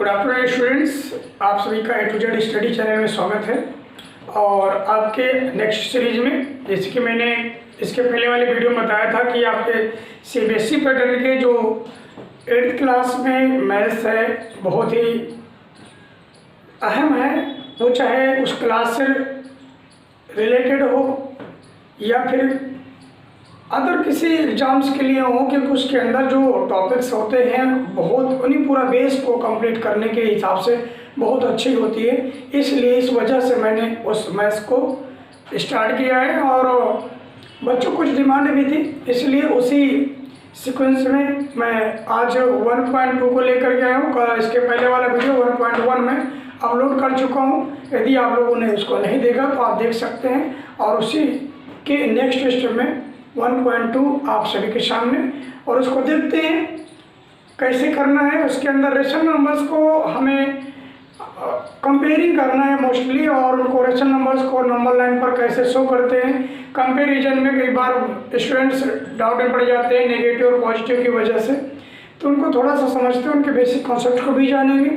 Good afternoon students, आप सभी का A to Z study channel में स्वागत है। और आपके नेक्स्ट सीरीज में, जैसे कि मैंने इसके पहले वाले वीडियो में बताया था कि आपके CBSE पैटर्न के जो 8th क्लास में मैथ्स है बहुत ही अहम है, वो चाहे उस क्लास से रिलेटेड हो या फिर अदर किसी एग्जाम्स के लिए हो, क्योंकि उसके अंदर जो टॉपिक्स होते हैं बहुत उन्हीं पूरा बेस को कंप्लीट करने के हिसाब से बहुत अच्छी होती है। इसलिए इस वजह से मैंने उस मैथ्स को स्टार्ट किया है और बच्चों कुछ डिमांड भी थी, इसलिए उसी सीक्वेंस में मैं आज 1.2 को लेकर के आया हूँ। इसके पहले वाला वीडियो 1.1 में अपलोड कर चुका हूँ। यदि आप लोगों ने उसको नहीं देखा तो आप देख सकते हैं। और उसी के नेक्स्ट स्टेप में 1.2 आप सभी के सामने, और उसको देखते हैं कैसे करना है। उसके अंदर रेशनल नंबर्स को हमें कंपेयरिंग करना है मोस्टली, और उनको रेशनल नंबर्स को नंबर लाइन पर कैसे शो करते हैं। कंपैरिजन में कई बार स्टूडेंट्स डाउट में पड़ जाते हैं नेगेटिव और पॉजिटिव की वजह से, तो उनको थोड़ा सा समझते हैं, उनके बेसिक कॉन्सेप्ट को भी जानेंगे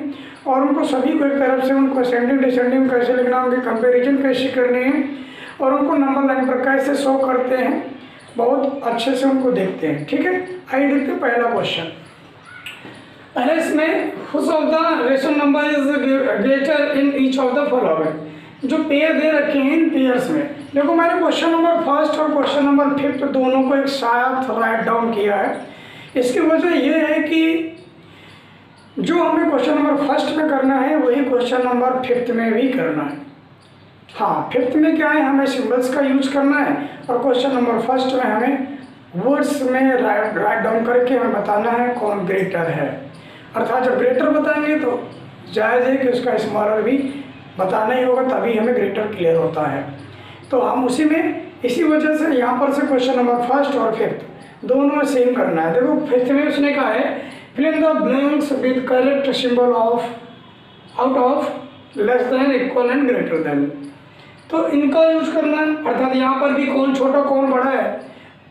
और उनको सभी को एक तरफ से उनको असेंडिंग डिसेंडिंग कैसे लिखना, उनके कंपेरिजन कैसे करने हैं और उनको नंबर लाइन पर कैसे शो करते हैं, बहुत अच्छे से उनको देखते हैं। ठीक है, आइए देखते हैं पहला क्वेश्चन। पहले इसमें which of the rational number is greater in each of the following. जो पेयर दे रखे हैं इन पेयर्स में, देखो मैंने क्वेश्चन नंबर फर्स्ट और क्वेश्चन नंबर 5 दोनों को एक साथ राइट डाउन किया है। इसकी वजह यह है कि जो हमें क्वेश्चन नंबर फर्स्ट में करना है वही क्वेश्चन नंबर 5 में भी करना है। हाँ, 5th में क्या है, हमें सिंबल्स का यूज करना है और क्वेश्चन नंबर फर्स्ट में हमें वर्ड्स में राइट डाउन करके हमें बताना है कौन ग्रेटर है। अर्थात जब ग्रेटर बताएंगे तो जायज़ है कि उसका स्मॉलर भी बताना ही होगा, तभी हमें ग्रेटर क्लियर होता है। तो हम उसी में इसी वजह से यहाँ पर से क्वेश्चन नंबर फर्स्ट और 5th दोनों में सेम करना है। देखो 5th में उसने कहा है fill in the blanks with correct symbol of out of less than equal and greater than. तो इनका यूज करना है, अर्थात यहाँ पर भी कौन छोटा कौन बड़ा है,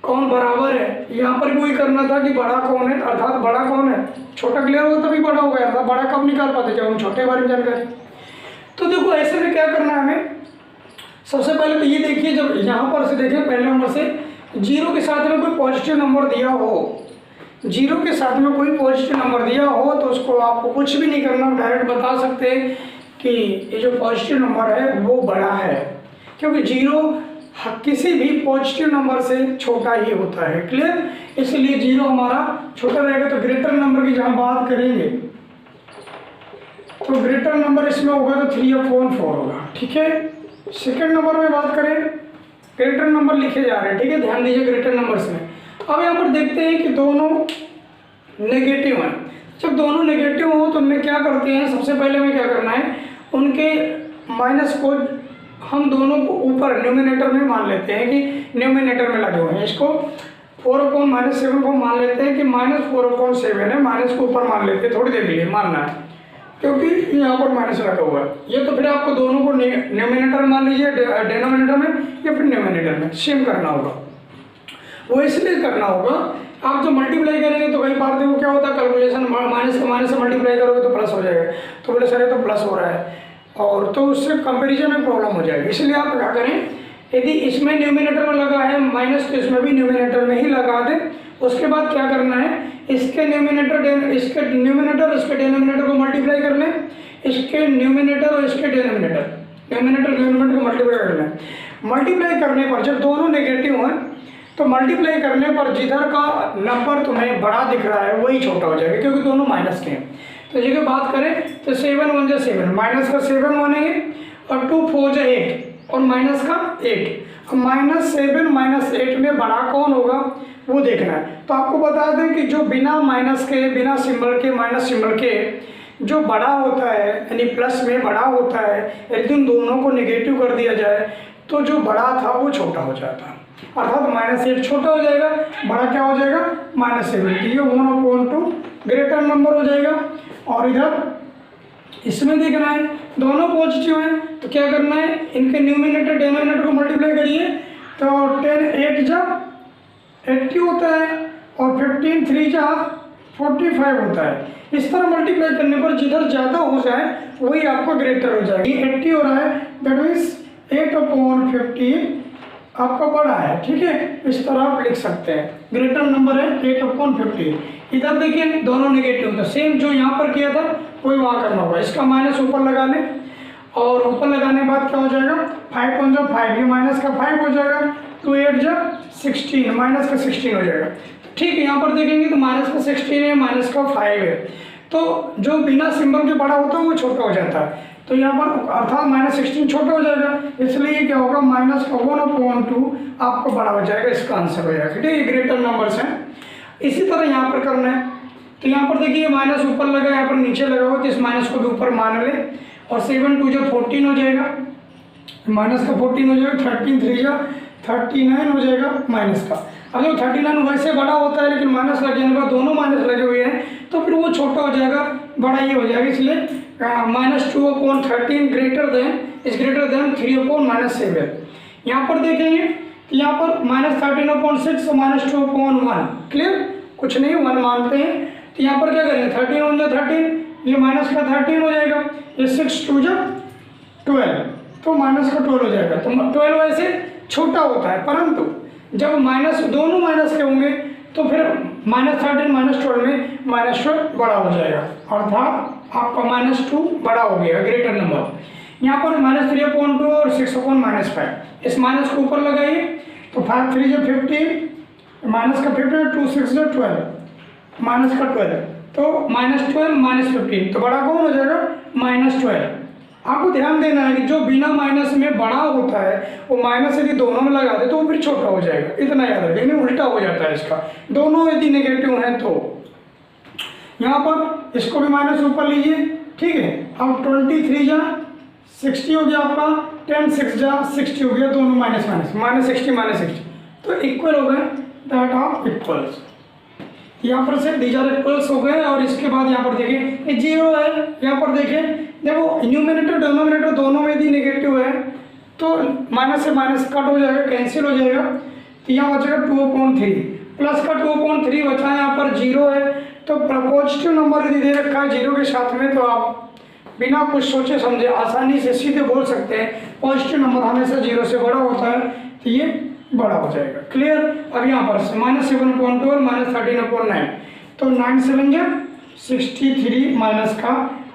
कौन बराबर है, यहाँ पर भी वही करना था कि बड़ा कौन है, अर्थात बड़ा कौन है। छोटा क्लियर हो तभी बड़ा हो गया था, बड़ा कब निकाल पाते जब हम छोटे बारे में जानकारी। तो देखो ऐसे में क्या करना है हमें, सबसे पहले तो ये देखिए, जब यहाँ पर से देखिए पहले नंबर से 0 के साथ में कोई पॉजिटिव नंबर दिया हो, 0 के साथ में कोई पॉजिटिव नंबर दिया हो तो उसको आपको कुछ भी नहीं करना, डायरेक्ट बता सकते हैं कि ये जो पॉजिटिव नंबर है वो बड़ा है, क्योंकि 0 किसी भी पॉजिटिव नंबर से छोटा ही होता है। क्लियर, इसलिए 0 हमारा छोटा रहेगा। तो ग्रेटर नंबर की जहाँ बात करेंगे तो ग्रेटर नंबर इसमें होगा तो 3/4 होगा। ठीक है, सेकेंड नंबर में बात करें, ग्रेटर नंबर लिखे जा रहे हैं। ठीक है, ध्यान दीजिए ग्रेटर नंबर्स में। अब यहाँ पर देखते हैं कि दोनों नेगेटिव हैं। जब दोनों नेगेटिव हो तो उनमें क्या करते हैं, सबसे पहले में क्या करना है, उनके माइनस को हम दोनों को ऊपर न्यूमिनेटर में मान लेते हैं कि न्यूमिनेटर में लगे हुए हैं। इसको 4/-7 को मान लेते हैं कि -4/7 है, माइनस को ऊपर मान लेते हैं, थोड़ी देर के लिए मानना है क्योंकि यहाँ पर माइनस लगा हुआ है। ये तो फिर आपको दोनों को न्यूमिनेटर मान लीजिए, डिनोमिनेटर में या फिर न्यूमिनेटर में सेम करना होगा। वो इसलिए करना होगा, आप जो मल्टीप्लाई करेंगे तो कई बार देखो क्या होता है, कैलकुलेशन माइनस का माइनस से मल्टीप्लाई करोगे तो प्लस हो जाएगा, तो बोले सर ये तो प्लस हो रहा है, और तो उससे कंपैरिजन में प्रॉब्लम हो जाएगी। इसलिए आप क्या करें, यदि इसमें न्यूमिनेटर में लगा है माइनस तो इसमें भी न्यूमिनेटर में ही लगा दें। उसके बाद क्या करना है, इसके न्यूमिनेटर इसके डिनोमिनेटर को मल्टीप्लाई कर लें, इसके न्यूमिनेटर और इसके डिनोमिनेटर को मल्टीप्लाई कर लें। मल्टीप्लाई करने पर जब दोनों नेगेटिव हैं तो मल्टीप्लाई करने पर जिधर का नंबर तुम्हें बड़ा दिख रहा है वही छोटा हो जाएगा, क्योंकि दोनों माइनस के हैं। तो जी बात करें तो 7 1 जा 7, माइनस का 7 मानेंगे और 2 4 जा 8 और माइनस का 8। अब -7 -8 में बड़ा कौन होगा वो देखना है। तो आपको बता दें कि जो बिना माइनस के, बिना सिंबल के, माइनस सिंबल के जो बड़ा होता है, यानी प्लस में बड़ा होता है, यदि उन दोनों को नेगेटिव कर दिया जाए तो जो बड़ा था वो छोटा हो जाता है, अर्थात -8 छोटा हो जाएगा, बड़ा क्या हो जाएगा -7। ये 1/2 ग्रेटर नंबर हो जाएगा। और इधर इसमें देखना है दोनों पॉजिटिव हैं तो क्या करना है, इनके न्यूमिनेटर डिनोमिनेटर को मल्टीप्लाई करिए तो 10 8 जा 80 होता है और 15 3 जा 45 होता है। इस तरह मल्टीप्लाई करने पर जिधर ज़्यादा हो जाए वही आपका ग्रेटर हो जाएगा। ये 80 हो रहा है, दैट मीन्स 8/50 आपका बड़ा है, ठीक है। इस तरह आप लिख सकते हैं, ग्रेटर नंबर है 8/50। इधर देखिए दोनों नेगेटिव, तो सेम जो यहाँ पर किया था वही वहाँ करना होगा। इसका माइनस ऊपर लगा लें और ऊपर लगाने के बाद क्या हो जाएगा, 5 × 5, ये माइनस का 5 हो जाएगा, 2 8 16, माइनस का 16 हो जाएगा, ठीक है। यहाँ पर देखेंगे तो माइनस का 16 है, माइनस का 5 है, तो जो बिना सिंबल के बड़ा होता है वो छोटा हो जाता है। तो यहाँ पर अर्थात -16 छोटा हो जाएगा, इसलिए क्या होगा, -1/2 आपको बड़ा हो जाएगा, इसका आंसर हो जाएगा, ठीक है। ये ग्रेटर नंबर्स हैं। इसी तरह यहाँ पर करना है, तो यहाँ पर देखिए माइनस ऊपर लगा, यहाँ पर नीचे लगा हुआ, तो इस माइनस को भी ऊपर मान ले और 7 2 14 हो जाएगा, माइनस का 14 हो जाएगा, 13 3 39 हो जाएगा माइनस का। अगर 39 वैसे बड़ा होता है लेकिन माइनस लग जाने के बाद दोनों माइनस लगे हुए हैं तो फिर वो छोटा हो जाएगा, बड़ा ये हो जाएगा, इसलिए -2/13 ग्रेटर देन 3/-7। यहाँ पर देखेंगे तो यहाँ पर -13/6 -2/1, क्लियर, कुछ नहीं 1 मानते हैं। तो यहाँ पर क्या करेंगे, 13 × 13, ये माइनस का 13 हो जाएगा, ये 6 2 12, तो माइनस का 12 हो जाएगा। तो 12 वैसे छोटा होता है, परंतु जब माइनस दोनों माइनस के होंगे तो फिर -13 -12 में -12 बड़ा हो जाएगा, अर्थात आपका -2 बड़ा हो गया, ग्रेटर नंबर। यहाँ पर -3/2 और 6/-5, इस माइनस को ऊपर लगाइए तो 5 3 15, माइनस का 15, 2 6 12, माइनस का 12, तो -12 -15, तो बड़ा कौन हो जाएगा, -12। आपको ध्यान देना है कि जो बिना माइनस में बड़ा होता है वो माइनस यदि दोनों में लगा दे तो वो फिर छोटा हो जाएगा, इतना याद रखें, नहीं उल्टा हो जाता है इसका, दोनों यदि नेगेटिव हैं तो। यहाँ पर इसको भी माइनस ऊपर लीजिए, ठीक है। अब 23 जा 60 हो गया आपका, 10 6 जा 60 हो गया, दोनों माइनस -60, तो इक्वल हो गए, दैट ऑफ इक्वल्स। यहाँ पर से दीज आर इक्वल्स हो गए। और इसके बाद यहाँ पर देखिए ये 0 है, यहाँ पर देखिए देखो न्यूमरेटर डिनोमिनेटर दोनों में यदि नेगेटिव है तो माइनस से माइनस कट हो जाएगा, कैंसिल हो जाएगा, तो यहाँ बचेगा 2/3, प्लस का 2/3 बचा है, यहाँ पर 0 है, तो पॉजिटिव नंबर यदि दे रखा है 0 के साथ में तो आप बिना कुछ सोचे समझे आसानी से सीधे बोल सकते हैं पॉजिटिव नंबर हमेशा 0 से बड़ा होता है, तो ये बड़ा हो जाएगा, क्लियर। अब यहाँ पर -7/2 और -13/9, तो 9 7 63 माइनस का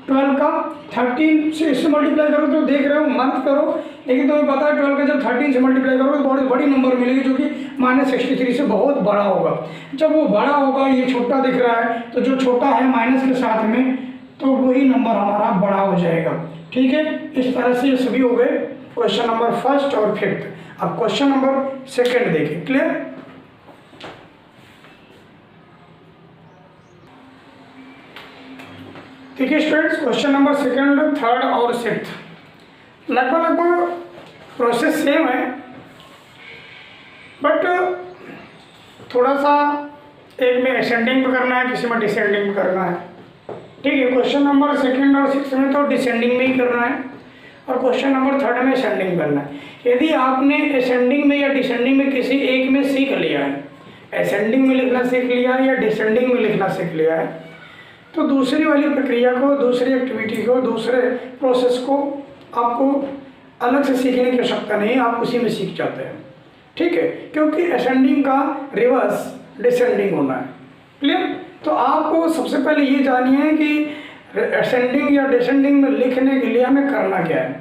12 का 13 से इससे मल्टीप्लाई करो तो देख रहे हो मत करो, लेकिन तुम्हें पता है 12 का जब 13 से मल्टीप्लाई करोगे तो बहुत बड़ी नंबर मिलेगी जो कि -63 से बहुत बड़ा होगा। जब वो बड़ा होगा, ये छोटा दिख रहा है, तो जो छोटा है माइनस के साथ में तो वही नंबर हमारा बड़ा हो जाएगा, ठीक है। इस तरह से ये सभी हो गए क्वेश्चन नंबर 1 और 5। अब क्वेश्चन नंबर 2 देखिए, क्लियर। देखिए स्टूडेंट्स, क्वेश्चन नंबर 2, 3 और 6 लगभग प्रोसेस सेम है, बट थोड़ा सा एक में असेंडिंग में करना है, किसी में डिसेंडिंग में करना है, ठीक है। क्वेश्चन नंबर 2 और 6 में तो डिसेंडिंग में ही करना है और क्वेश्चन नंबर 3 में असेंडिंग करना है। यदि आपने असेंडिंग में या डिसेंडिंग में किसी एक में सीख लिया है, असेंडिंग में लिखना सीख लिया है या डिसेंडिंग में लिखना सीख लिया है, तो दूसरी वाली प्रक्रिया को, दूसरी एक्टिविटी को, दूसरे प्रोसेस को आपको अलग से सीखने की आवश्यकता नहीं है, आप उसी में सीख जाते हैं, ठीक है। क्योंकि असेंडिंग का रिवर्स डिसेंडिंग होना है, क्लियर। तो आपको सबसे पहले ये जानिए है कि असेंडिंग या डिसेंडिंग में लिखने के लिए हमें करना क्या है,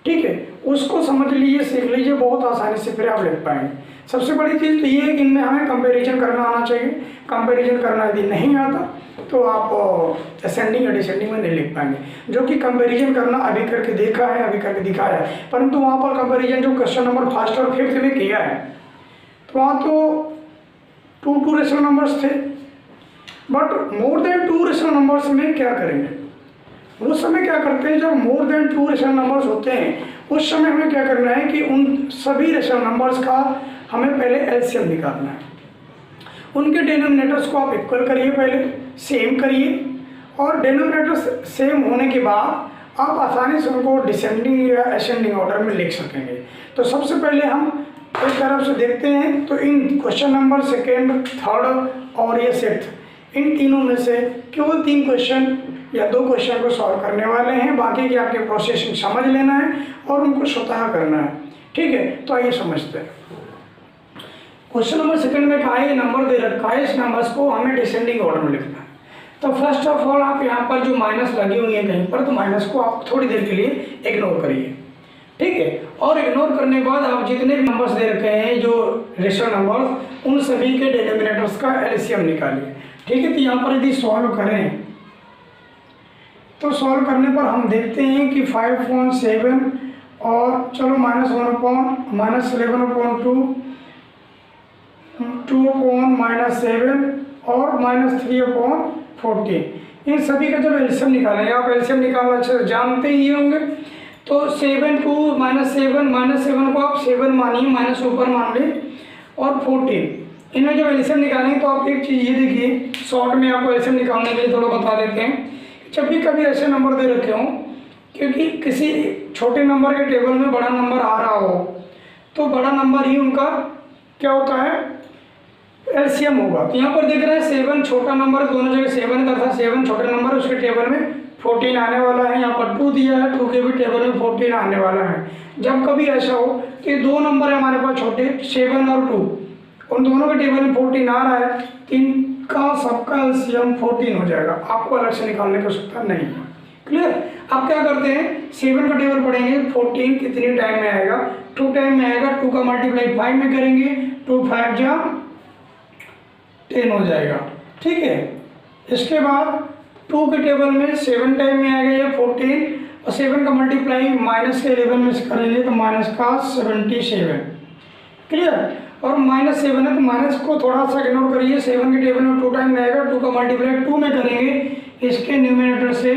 ठीक है। उसको समझ लीजिए, सीख लीजिए, बहुत आसानी से फिर आप लिख पाएंगे। सबसे बड़ी चीज़ तो ये है कि इनमें हमें कंपैरिजन करना आना चाहिए। कंपैरिजन करना यदि नहीं आता तो आप असेंडिंग या डिसेंडिंग में नहीं लिख पाएंगे, जो कि कंपैरिजन करना अभी करके देखा है, अभी करके दिखाया है। परंतु वहाँ पर कंपैरिजन जो क्वेश्चन नंबर 1 और 5 में किया है तो वहाँ तो 2 रेशनल नंबर्स थे, but more than 2 rational numbers में क्या करेंगे, उस समय क्या करते हैं, जब मोर देन 2 रेशनल नंबर्स होते हैं उस समय हमें क्या करना है कि उन सभी रेशनल नंबर्स का हमें पहले एलसीएम निकालना है। उनके डिनोमिनेटर्स को आप इक्वल करिए, पहले सेम करिए, और डिनोमिनेटर्स सेम होने के बाद आप आसानी से उनको डिसेंडिंग या असेंडिंग ऑर्डर में लिख सकेंगे। तो सबसे पहले हम एक तरफ से देखते हैं, तो इन क्वेश्चन नंबर 2, 3 और ये 6 इन तीनों में से केवल 3 क्वेश्चन या 2 क्वेश्चन को सॉल्व करने वाले हैं, बाकी की आपके प्रोसेसिंग समझ लेना है और उनको स्वतः करना है। ठीक है, तो आइए समझते हैं। क्वेश्चन नंबर सेकंड में कहा है नंबर दे रखा है, इस नंबर्स को हमें डिसेंडिंग ऑर्डर में लिखना है। तो फर्स्ट ऑफ ऑल आप यहाँ पर जो माइनस लगी हुई है कहीं पर, तो माइनस को आप थोड़ी देर के लिए इग्नोर करिए। ठीक है, और इग्नोर करने के बाद आप जितने भी नंबर्स दे रखे हैं जो रेशनल नंबर्स, उन सभी के डिनोमिनेटर्स का एलसीएम निकालिए। ठीक है, तो यहाँ पर यदि सॉल्व करें तो सॉल्व करने पर हम देखते हैं कि 5.7 और चलो -11/-2 2/-7 और -3/14, इन सभी का जब एलसीएम निकालेंगे, आप एलसीएम निकालना अच्छे से जानते ही होंगे। तो 7 को -7 को आप 7 मानिए, माइनस ऊपर मान ली, और 14, इनमें जब एलसीएम निकालेंगे तो आप एक चीज़ ये देखिए, शॉर्ट में आपको एलसीएम निकालने के लिए थोड़ा बता देते हैं। जब भी कभी ऐसे नंबर दे रखे हों, क्योंकि किसी छोटे नंबर के टेबल में बड़ा नंबर आ रहा हो, तो बड़ा नंबर ही उनका क्या होता है, एलसीएम होगा। तो यहाँ पर देख रहे हैं 7 छोटा नंबर, दोनों जगह 7 का था, 7 छोटे नंबर, उसके टेबल में 14 आने वाला है। यहाँ पर 2 दिया है, 2 के भी टेबल में 14 आने वाला है। जब कभी ऐसा हो कि 2 नंबर है हमारे पास छोटे, 7 और 2, उन दोनों के टेबल में 14 आ रहा है, तो इनका सबका एलसीएम 14 हो जाएगा। आपको अलग से निकालने की आवश्यकता नहीं है। क्लियर? आप क्या करते हैं, 7 का टेबल पढ़ेंगे, 14 कितने टाइम में आएगा, 2 टाइम में आएगा, 2 का मल्टीप्लाई 5 में करेंगे, 2 5 जा 10 हो जाएगा। ठीक है, इसके बाद 2 के टेबल में 7 टाइम में आएगा ये 14, और 7 का मल्टीप्लाई माइनस के 11 में करेंगे तो माइनस का 77। क्लियर? और -7 है तो माइनस को थोड़ा सा इग्नोर करिए, 7 के टेबल में 2 टाइम में आएगा, 2 का मल्टीप्लाई 2 में करेंगे इसके न्यूमिनेटर से,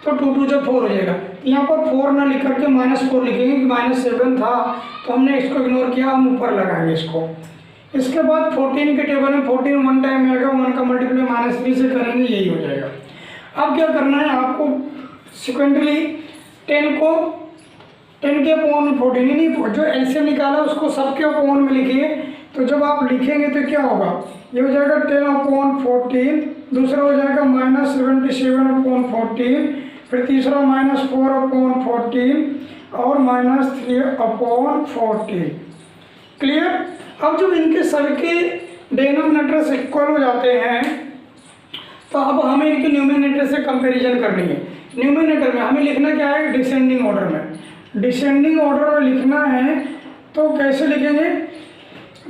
तो 2 2 जब 4 हो जाएगा। यहाँ पर 4 ना लिख करके -4 लिखेंगे कि -7 था, तो हमने इसको इग्नोर किया, हम ऊपर लगाएंगे इसको। इसके बाद 14 के टेबल में 14 1 टाइम में आएगा, 1 का मल्टीप्लाई -3 से करेंगे, यही हो जाएगा। अब क्या करना है आपको, सिक्वेंटली 10 को 10 के अपॉन में 14 नहीं, जो एलसीएम निकाला उसको सबके अपॉन में लिखिए। तो जब आप लिखेंगे तो क्या होगा, ये हो जाएगा 10/14, दूसरा हो जाएगा -77/14, फिर तीसरा -4/14 और -3/14। क्लियर? अब जब इनके सबके डिनोमिनेटर्स इक्वल हो जाते हैं, तो अब हमें इनके न्यूमिनेटर से कंपैरिजन करनी है। न्यूमिनेटर में हमें लिखना क्या है, डिसेंडिंग ऑर्डर में। डिसेंडिंग ऑर्डर में लिखना है तो कैसे लिखेंगे,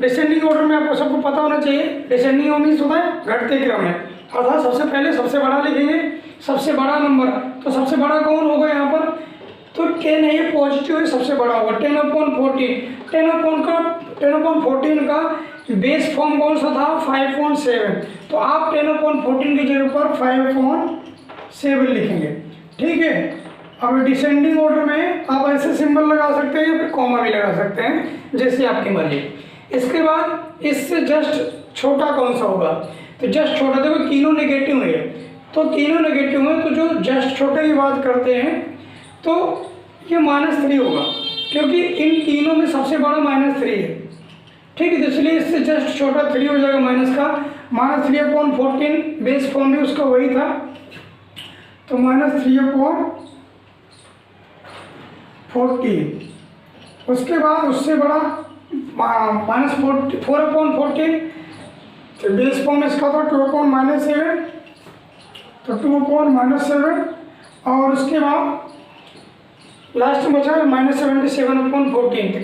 डिसेंडिंग ऑर्डर में आपको सबको पता होना चाहिए, डिसेंडिंग मीन्स होता है घटते क्रम में, अर्थात सबसे पहले सबसे बड़ा लिखेंगे, सबसे बड़ा नंबर। तो सबसे बड़ा कौन होगा यहाँ पर, तो 10 है, ये पॉजिटिव है, सबसे बड़ा होगा 10/14। 10/14 का बेस फॉर्म कौन सा था, 5.7, तो आप 10/14 की जगह पर 5.7 लिखेंगे। ठीक है, अब डिसेंडिंग ऑर्डर में आप ऐसे सिंबल लगा सकते हैं या फिर कॉमा भी लगा सकते हैं, जैसे आपकी मर्जी। इसके बाद इससे जस्ट छोटा कौन सा होगा, तो जस्ट छोटा, देखो तीनों नेगेटिव है, तो तीनों नेगेटिव है, तो जो जस्ट छोटे की बात करते हैं तो ये -3 होगा, क्योंकि इन तीनों में सबसे बड़ा -3 है। ठीक है, तो इसलिए इससे जस्ट छोटा 3 हो जाएगा माइनस का, -3/14 बेस फॉर्म में उसका वही था, तो -3/14। उसके बाद उससे बड़ा -4/14, तो बेस फॉर्म इसका था 2/-7, तो 2/-7, और उसके बाद लास्ट में बचा है -77/14, तो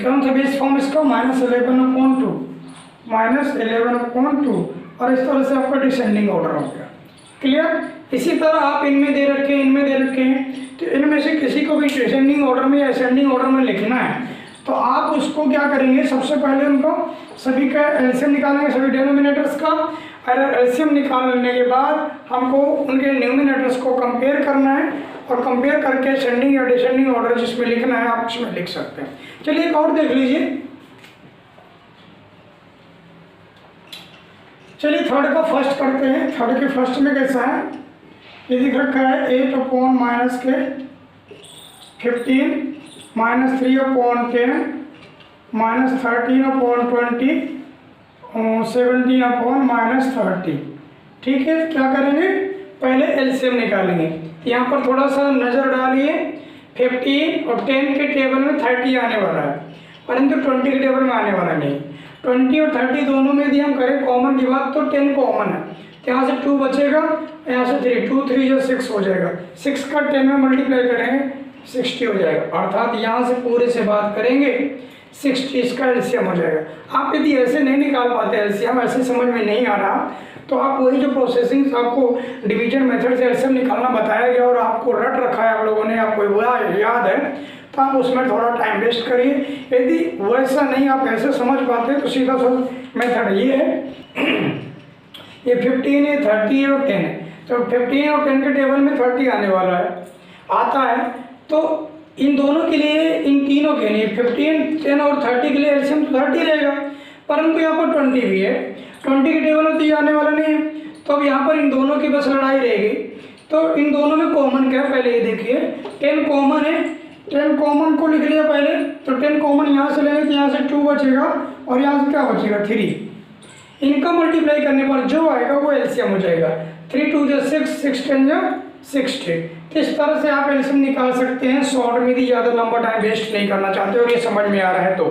कौन सा बेस फॉर्म इसका, -11/2, और इस तरह से आपका डिसेंडिंग ऑर्डर हो गया। क्लियर? इसी तरह आप इनमें दे रखे हैं, इनमें दे रखे हैं, तो इनमें से किसी को भी डिसेंडिंग ऑर्डर में या असेंडिंग ऑर्डर में लिखना है, तो आप उसको क्या करेंगे, सबसे पहले उनको सभी का एलसीएम निकालेंगे, सभी डिनोमिनेटर्स का, और एलसीएम निकालने के बाद हमको उनके न्यूमिनेटर्स को कंपेयर करना है, और कंपेयर करके असेंडिंग या डिसेंडिंग ऑर्डर जिसमें लिखना है आप उसमें लिख सकते हैं। चलिए एक और देख लीजिए। चलिए थर्ड का फर्स्ट करते हैं। थर्ड के फर्स्ट में कैसा है, ये दिख रखा है 8/-15, -3/10, -13/20, 17/-30। ठीक है, क्या करेंगे, पहले एलसीएम निकालेंगे। यहाँ पर थोड़ा सा नज़र डालिए, 15 और 10 के टेबल में 30 आने वाला है, परंतु 20 के टेबल में आने वाला नहीं। 20 और 30 दोनों में यदि हम करें कॉमन की बात, तो 10 कॉमन है, तो यहाँ से 2 बचेगा, यहाँ से 3, 2 3 जो 6 हो जाएगा, 6 का 10 में मल्टीप्लाई करेंगे 60 हो जाएगा, अर्थात यहाँ से पूरे से बात करेंगे 60 इसका एलसीएम हो जाएगा। आप यदि ऐसे नहीं निकाल पाते एलसीएम, ऐसे समझ में नहीं आ रहा, तो आप वही जो प्रोसेसिंग आपको डिवीजन मेथड से एलसीएम निकालना बताया गया और आपको रट रखा है आप लोगों ने, आपको वह याद है, तो आप उसमें थोड़ा टाइम वेस्ट करिए। यदि वैसा नहीं आप ऐसे समझ पाते तो सीधा सा मेथड ये है, ये 15 है, 30 है और 10 है, तो 15 और 10 के टेबल में 30 आने वाला है, आता है, तो इन दोनों के लिए, इन तीनों के लिए 15, 10 और 30 के लिए एलसीएम 30 रहेगा, परंतु यहाँ पर 20 भी है, 20 के टेबल में तो ये आने वाला नहीं है, तो अब यहाँ पर इन दोनों की बस लड़ाई रहेगी। तो इन दोनों में कॉमन क्या है, पहले ये देखिए, 10 कॉमन है, 10 कॉमन को लिख लिया पहले, तो 10 कॉमन यहाँ से लेंगे तो यहाँ से 2 बचेगा और यहाँ से क्या बचेगा 3। इनका मल्टीप्लाई करने पर जो आएगा वो एलसीएम हो जाएगा, 3 2 जो 6, 6 10 जो 60। तो इस तरह से आप एलसीएम निकाल सकते हैं शॉर्ट में, भी ज़्यादा लंबा टाइम वेस्ट नहीं करना चाहते और ये समझ में आ रहा है तो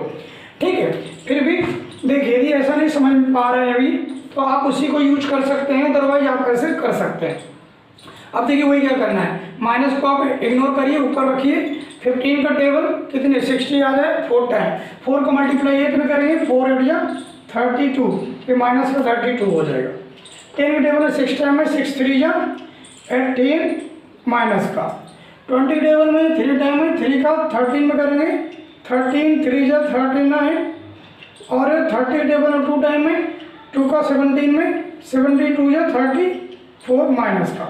ठीक है। फिर भी देखिए, यदि ऐसा नहीं समझ में पा रहे हैं अभी, तो आप उसी को यूज कर सकते हैं, अदरवाइज आप ऐसे कर सकते हैं। अब देखिए वही क्या करना है, माइनस को आप इग्नोर करिए, ऊपर रखिए, 15 का टेबल कितने 60 आ जाए, 4 टाइम, 4 का मल्टीप्लाई 8 में करेंगे, 4 8 या 32, ये माइनस का 32 हो जाएगा। 10 के टेबल में 6 टाइम में 6 3 या 18 माइनस का, 20 के टेबल में 3 टाइम में 3 का 13 में करेंगे, 13 3 या 39 और 30 के टेबल में 2 टाइम में 2 का 17 में 72 या 34 माइनस का।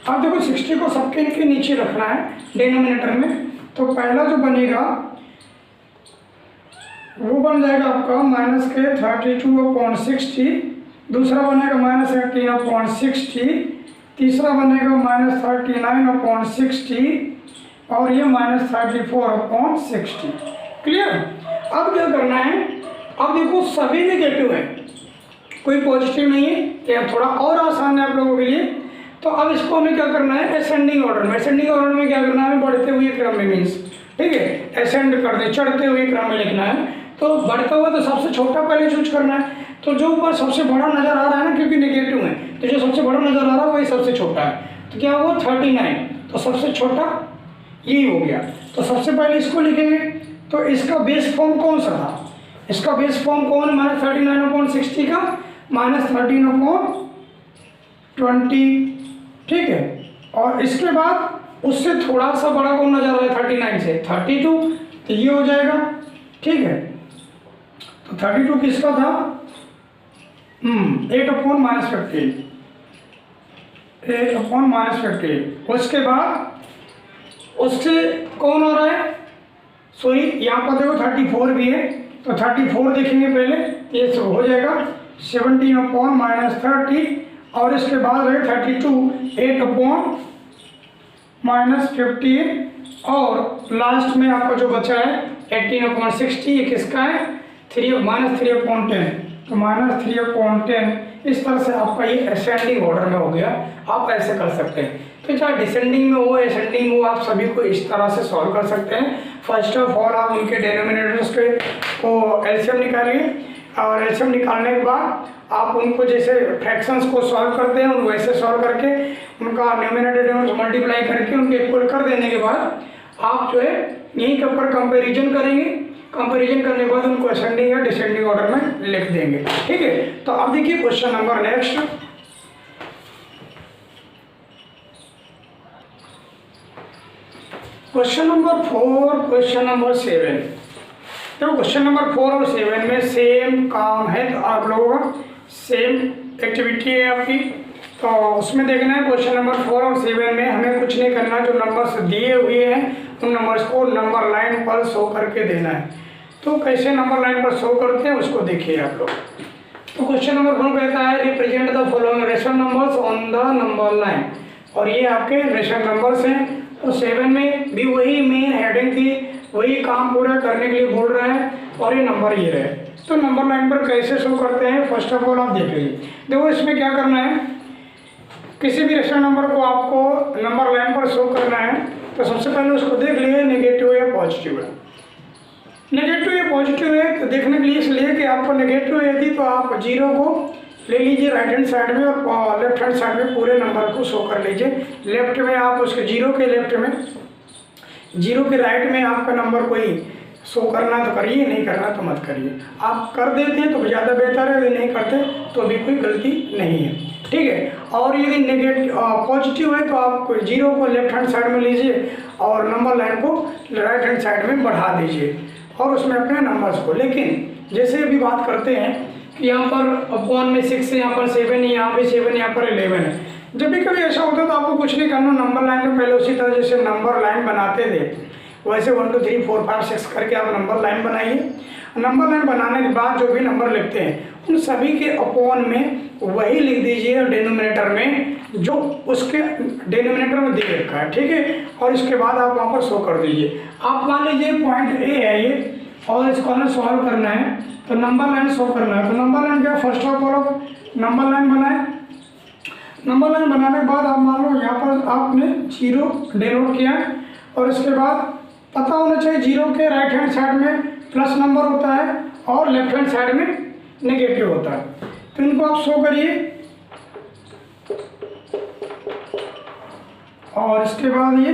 अब देखो 60 को सबके के नीचे रखना है डिनोमिनेटर में, तो पहला जो बनेगा वो बन जाएगा आपका माइनस के 32/60, दूसरा बनेगा माइनस 18/60, तीसरा बनेगा माइनस 39/60 और ये माइनस 34/60। क्लियर। अब क्या करना है, अब देखो सभी नेगेटिव है, कोई पॉजिटिव नहीं है, तो थोड़ा और आसान है आप लोगों के लिए। तो अब इसको हमें क्या करना है, असेंडिंग ऑर्डर में, असेंडिंग ऑर्डर में क्या करना है, बढ़ते हुए क्रम में मीन्स, ठीक है, असेंड कर दे, चढ़ते हुए क्रम में लिखना है। तो बढ़ता हुआ तो सबसे छोटा पहले चूज करना है, तो जो ऊपर सबसे बड़ा नजर आ रहा है ना, क्योंकि नेगेटिव है तो जो सबसे बड़ा नजर आ रहा है वही सबसे छोटा है, तो क्या हुआ 39, तो सबसे छोटा यही हो गया। तो सबसे पहले इसको लिखेंगे, तो इसका बेस फॉर्म कौन सा था, इसका बेस फॉर्म कौन है, माइनस 39/60 का माइनस 13/20, ठीक है। और इसके बाद उससे थोड़ा सा बड़ा कौन नजर आ रहा है 39 से 32, तो ये हो जाएगा, ठीक है। तो 32 किसका था, 8/-15, 8/-15। उसके बाद उससे कौन हो रहा है, सॉरी यहाँ पर देखो 34 भी है, तो 34 देखेंगे पहले, ये हो जाएगा 17/-30 और इसके बाद है 32, 8/-15 और लास्ट में आपका जो बचा है 18/60, ये किसका है, -3/10, तो -3/10। इस तरह से आपका ये असेंडिंग ऑर्डर में हो गया, आप ऐसे कर सकते हैं। तो चाहे डिसेंडिंग में हो असेंडिंग में हो, आप सभी को इस तरह से सॉल्व कर सकते हैं। फर्स्ट ऑफ ऑल आप उनके डिनोमिनेटर्स के को एलसीएम निकालिए और एलसीएम निकालने के बाद आप उनको जैसे फ्रैक्शंस को सॉल्व करते हैं उनको वैसे सॉल्व करके उनका न्यूमरेटर मल्टीप्लाई करके उनके इक्वल कर देने के बाद आप जो है यहीं के ऊपर कंपैरिजन करेंगे, कंपैरिजन करने के बाद उनको असेंडिंग या डिसेंडिंग ऑर्डर में लिख देंगे, ठीक है। तो अब देखिए question number next, question number 4, question number 7। तो क्वेश्चन नंबर 4 और 7 में सेम काम है, तो आप लोगों का सेम एक्टिविटी है आपकी। तो उसमें देखना है क्वेश्चन नंबर 4 और 7 में हमें कुछ नहीं करना, जो नंबर्स दिए हुए हैं उन नंबर्स को नंबर लाइन पर शो करके देना है। तो कैसे नंबर लाइन पर शो करते हैं उसको देखिए आप लोग। तो क्वेश्चन नंबर 4 कहता है represent the following rational numbers on the number line, और ये आपके रेशनल नंबर्स हैं। तो 7 में भी वही मेन हेडिंग थी, वही काम पूरा करने के लिए बोल रहा है और ये नंबर ये रहे। तो नंबर लाइन पर कैसे शो करते हैं फर्स्ट ऑफ ऑल आप देख लीजिए। देखो इसमें क्या करना है, किसी भी रेशनल नंबर को आपको नंबर लाइन पर शो करना है तो सबसे पहले उसको देख लिए नेगेटिव या पॉजिटिव है। नेगेटिव या पॉजिटिव है तो देखने के लिए इसलिए कि आपको नेगेटिव यदि तो आप जीरो को ले लीजिए राइट हैंड साइड में और लेफ्ट हैंड साइड में पूरे नंबर को शो कर लीजिए। लेफ्ट में आप उसके जीरो के लेफ्ट में, जीरो के राइट में आपका नंबर कोई शो करना तो करिए, नहीं करना तो मत करिए। आप कर देते हैं तो ज़्यादा बेहतर है, यदि नहीं करते तो भी कोई गलती नहीं है, ठीक है। और यदि नेगेटिव पॉजिटिव है तो आप जीरो को लेफ्ट हैंड साइड में लीजिए और नंबर लाइन को राइट हैंड साइड में बढ़ा दीजिए और उसमें अपने नंबर्स को। लेकिन जैसे अभी बात करते हैं कि यहाँ पर अपॉन में 6 है, यहाँ पर 7 है, यहाँ पे 7 है, यहाँ पर 11 है। जब भी कभी ऐसा होता है तो आपको कुछ नहीं करना, नंबर लाइन में पहले उसी तरह जैसे नंबर लाइन बनाते थे वैसे 1 2 3 4 5 6 करके आप नंबर लाइन बनाइए। नंबर लाइन बनाने के बाद जो भी नंबर लिखते हैं उन सभी के अपॉन में वही लिख दीजिए डिनोमिनेटर में जो उसके डिनोमिनेटर में दे रखा है, ठीक है। और इसके बाद आप वहाँ पर शो कर दीजिए। आप मान लीजिए पॉइंट ए है ये और इसको हमें सॉल्व करना है तो नंबर लाइन शो करना है। तो नंबर लाइन क्या, first of all number line बनाए। नंबर लाइन बनाने के बाद आप मान लो यहाँ पर आपने जीरो डिनोट किया और इसके बाद पता होना चाहिए जीरो के राइट हैंड साइड में प्लस नंबर होता है और लेफ्ट हैंड साइड में नेगेटिव होता है। तो इनको आप शो करिए और इसके बाद ये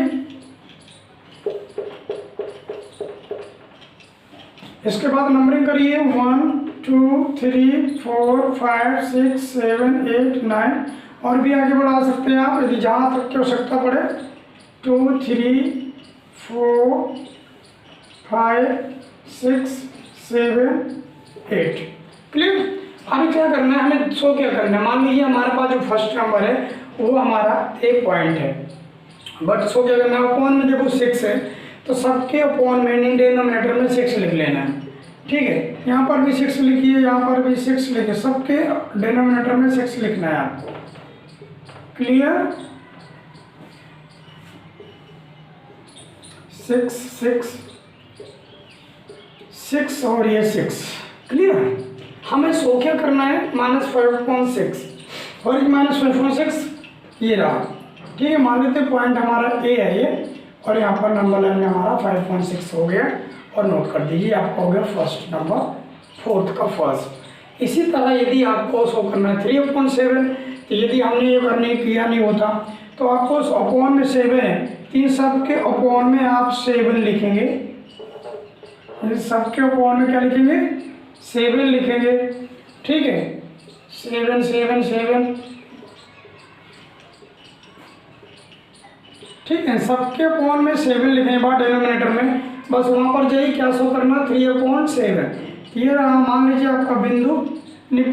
इसके बाद नंबरिंग करिए 1 2 3 4 5 6 7 8 9 और भी आगे बढ़ा सकते हैं आप यदि जहाँ तक की आवश्यकता पड़े 2 3 4 5 6 7 8। क्लियर। अभी क्या करना है, हमें शो क्या करना है, मान लीजिए हमारे पास जो फर्स्ट नंबर है वो हमारा एक पॉइंट है, बट शो क्या करना है, अपॉन में देखो 6 है तो सबके अपॉन में डिनोमिनेटर में 6 लिख लेना है, ठीक है। यहाँ पर भी 6 लिखिए, यहाँ पर भी 6 लिखिए, सबके डिनोमिनेटर में 6 लिखना है आपको। क्लियर। 6 और ये 6। क्लियर। हमें शो क्या करना है, -5.6 और -5.6 ये रहा, ठीक है। मान लेते पॉइंट हमारा ए है ये और यहाँ पर नंबर लाइन में हमारा 5.6 हो गया और नोट कर दीजिए आपका हो गया फर्स्ट नंबर, फोर्थ का फर्स्ट। इसी तरह यदि आपको शो करना है 3/7 तो यदि हमने ये करने किया नहीं होता तो आपको अपॉन में 7 है, तीन सब के अपॉन में आप 7 लिखेंगे, सबके अपॉन में क्या लिखेंगे 7 लिखेंगे, ठीक है। 7 7 7, ठीक है। सबके अपॉन में 7 लिखने के बाद डिनोमिनेटर में बस वहाँ पर जाइए क्या शो करना 3/7। ये रहा, मान लीजिए आपका बिंदु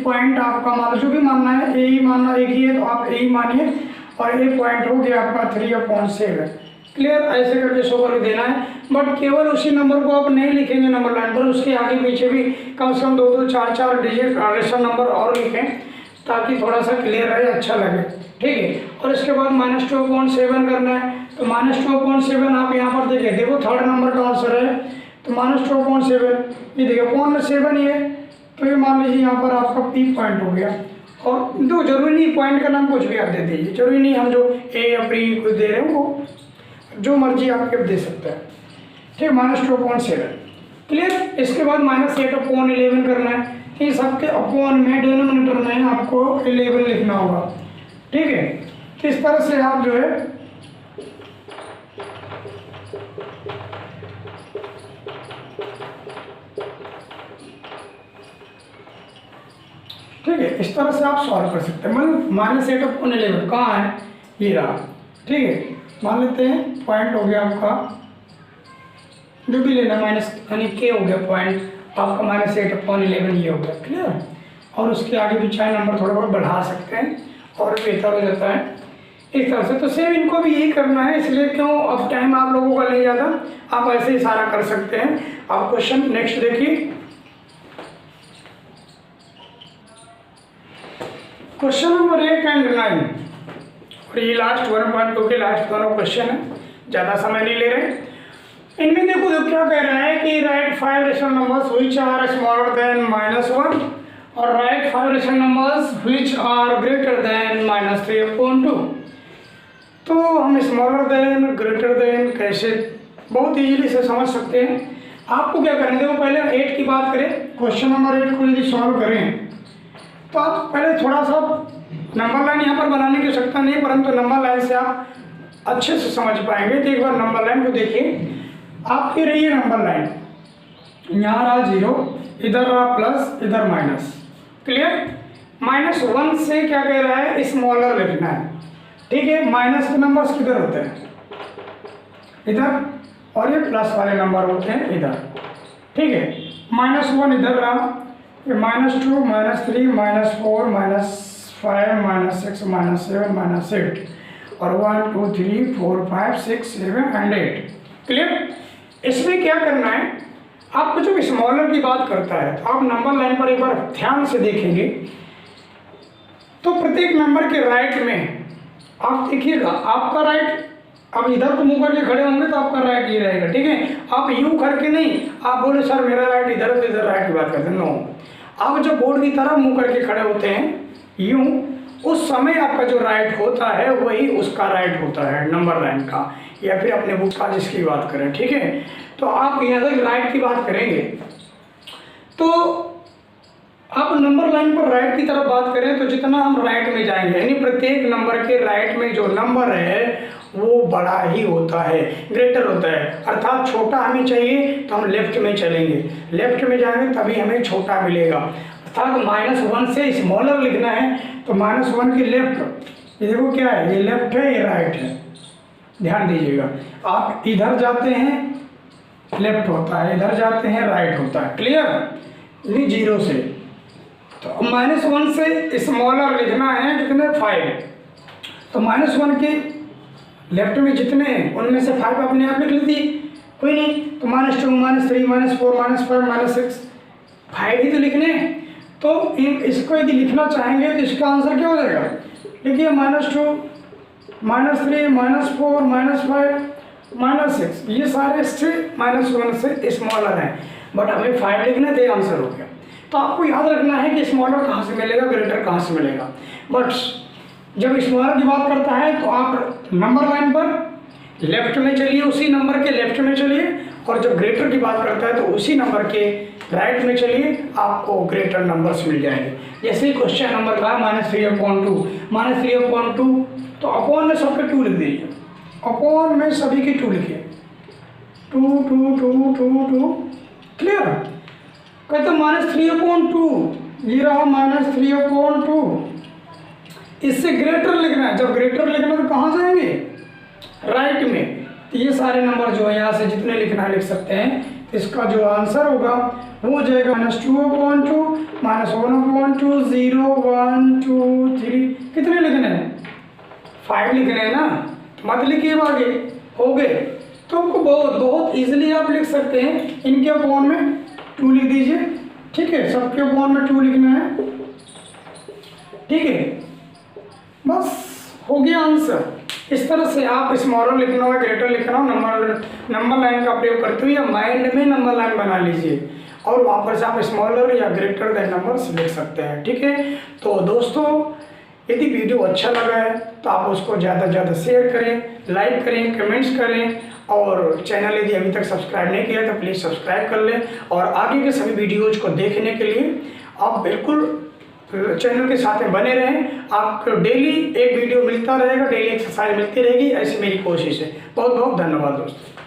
पॉइंट आपका मान जो भी मानना है, ए ही मानना एक ही है तो आप ए ही मानिए और ए पॉइंट हो गया आपका 3/7। क्लियर। ऐसे करके शो करके देना है, बट केवल उसी नंबर को आप नहीं लिखेंगे नंबर लाइन पर, उसके आगे पीछे भी कम से कम 2 4 4 डिजिट रेशनल नंबर और लिखें ताकि थोड़ा सा क्लियर रहे, अच्छा लगे, ठीक है। और इसके बाद -2/7 करना है तो -2/7 आप यहाँ पर देखिए, देखो थर्ड नंबर का आंसर है तो -2/7 ये देखिए अपॉन में 7 ही है तो ये मान लीजिए यहाँ पर आपका पी पॉइंट हो गया। और दो जरूरी नहीं पॉइंट का नाम कुछ भी आप दे दीजिए, जरूरी नहीं हम जो ए या पी कुछ दे रहे हैं वो जो मर्जी आप दे सकते हैं, ठीक। -2/7। क्लियर। इसके बाद -8/11 करना है, इन सबके अपॉन में डिनोमिनेटर में आपको 11 लिखना होगा, ठीक है। तो इस तरह से आप जो है ठीक है, इस तरह से आप सॉल्व कर सकते हैं। मतलब -8/11 कहाँ है, ये रहा, ठीक है। मान लेते हैं पॉइंट हो गया आपका जो भी लेना माइनस यानी के हो गया पॉइंट आपका -8/11 ये हो गया। क्लियर। और उसके आगे भी चाहे नंबर थोड़ा बहुत बढ़ा सकते हैं और बेहतर हो जाता है इस तरह से। तो सेम इनको भी यही करना है, इसलिए क्यों अब टाइम आप लोगों का नहीं ज़्यादा, आप ऐसे ही सारा कर सकते हैं। आप क्वेश्चन नेक्स्ट देखिए, क्वेश्चन नंबर 8 और 9 और ये लास्ट 1.2 के लास्ट दोनों क्वेश्चन है, ज़्यादा समय नहीं ले रहे। इनमें देखो क्या कह रहा है कि write 5 rational numbers which are smaller than -1 और write 5 rational numbers which are greater than -3/2। तो हम स्मॉलर देन ग्रेटर देन कैसे बहुत इजीली से समझ सकते हैं। आपको क्या करें, देखो पहले 8 की बात करें, क्वेश्चन नंबर 8 को यदि सॉल्व करें तो आप पहले थोड़ा सा नंबर लाइन यहाँ पर बनाने की आवश्यकता नहीं, परंतु नंबर लाइन से आप अच्छे से समझ पाएंगे। तो एक बार नंबर लाइन को देखिए, आपकी रही है नंबर लाइन, यहाँ रहा 0, इधर रहा प्लस, इधर माइनस। क्लियर? -1 से क्या कह रहा है, स्मॉलर लिखना है। ठीक है, माइनस के नंबर्स किधर होते हैं, इधर, और ये प्लस वाले नंबर होते हैं इधर। ठीक है, -1 इधर रहा, ये -2, -3, -4, -5, -6, -7, -8 और 1 2 3 4 5 6 7 एंड 8। क्लियर? इसमें क्या करना है, आपको जब स्मॉलर की बात करता है तो आप नंबर लाइन पर एक बार ध्यान से देखेंगे तो प्रत्येक नंबर के राइट में आप देखिएगा, आपका राइट, अब इधर को मुंह करके खड़े होंगे तो आपका राइट ये रहेगा। ठीक है, आप यूं करके नहीं, आप बोले सर मेरा राइट इधर है तो इधर राइट की बात करते हैं, नो। आप जब बोर्ड की तरफ मुंह करके खड़े होते हैं यूं, उस समय आपका जो राइट होता है वही उसका राइट होता है, नंबर लाइन का, या फिर अपने बुक का जिसकी बात करें। ठीक है, तो आप यहाँ तक राइट की बात करेंगे तो आप नंबर लाइन पर राइट की तरफ बात करें तो जितना हम राइट में जाएंगे, यानी प्रत्येक नंबर के राइट में जो नंबर है वो बड़ा ही होता है, ग्रेटर होता है। अर्थात छोटा हमें चाहिए तो हम लेफ्ट में चलेंगे, लेफ्ट में जाएंगे तभी हमें छोटा मिलेगा। अर्थात -1 से स्मॉलर लिखना है तो -1 के लेफ्ट, ये देखो क्या है, ये लेफ्ट है, ये राइट है, ध्यान दीजिएगा। आप इधर जाते हैं लेफ्ट होता है, इधर जाते हैं राइट होता है। क्लियर? ये 0 से, तो -1 से स्मॉलर लिखना है कितने, 5। तो -1 के लेफ्ट में जितने हैं उनमें से 5 अपने आप लिख लीजिए, कोई नहीं। तो -2 -3 -4 -5 -6, 5 ही तो लिखने हैं। तो इसको यदि लिखना चाहेंगे तो इसका आंसर क्या हो जाएगा, देखिए -2 -3 -4 -5 -6, ये सारे से -1 से स्मॉलर हैं, बट हमें 5 लिखना है तो आंसर हो गया। तो आपको याद रखना है कि स्मॉलर कहाँ से मिलेगा, ग्रेटर कहाँ से मिलेगा। बट जब स्मॉलर की बात करता है तो आप नंबर लाइन पर लेफ्ट में चलिए, उसी नंबर के लेफ्ट में चलिए, और जब ग्रेटर की बात करता है तो उसी नंबर के राइट में चलिए, आपको ग्रेटर नंबर्स मिल जाएंगे। जैसे ही क्वेश्चन नंबर का -3/2 तो अपॉन में सबके 2 लिख दीजिए, अपॉन में सभी की 2 लिखिए, 2 2 2 2 2। क्लियर? कहते -3/2, ये रहा -3/2। इससे ग्रेटर लिखना है, जब ग्रेटर लिखना है तो कहाँ जाएंगे, राइट में। तो ये सारे नंबर जो है यहाँ से जितने लिखना है लिख सकते हैं। इसका जो आंसर होगा वो हो जाएगा -2/2 -1/2 0 1 2 3। कितने लिखने हैं, 5 लिखने हैं ना, मत लिखिए आगे, हो गए। तो आपको बहुत इजीली आप लिख सकते हैं। इनके अपॉन में 2 लिख दीजिए, ठीक है, सबके अपॉन में 2 लिखना है, ठीक है, बस हो गया आंसर। इस तरह से आप स्मॉलर लिखना हो, ग्रेटर लिखना हो, नंबर लाइन का प्रयोग करते हुए या माइंड में नंबर लाइन बना लीजिए और वहाँ पर से आप स्मॉलर या ग्रेटर देन नंबर्स लिख सकते हैं। ठीक है, तो दोस्तों यदि वीडियो अच्छा लगा है तो आप उसको ज़्यादा से ज़्यादा शेयर करें, लाइक करें, कमेंट्स करें, और चैनल यदि अभी तक सब्सक्राइब नहीं किया तो प्लीज़ सब्सक्राइब कर लें। और आगे के सभी वीडियोज़ को देखने के लिए आप बिल्कुल चैनल के साथ में बने रहें। आपको डेली एक वीडियो मिलता रहेगा, डेली एक्सरसाइज मिलती रहेगी, ऐसी मेरी कोशिश है। बहुत बहुत धन्यवाद दोस्तों।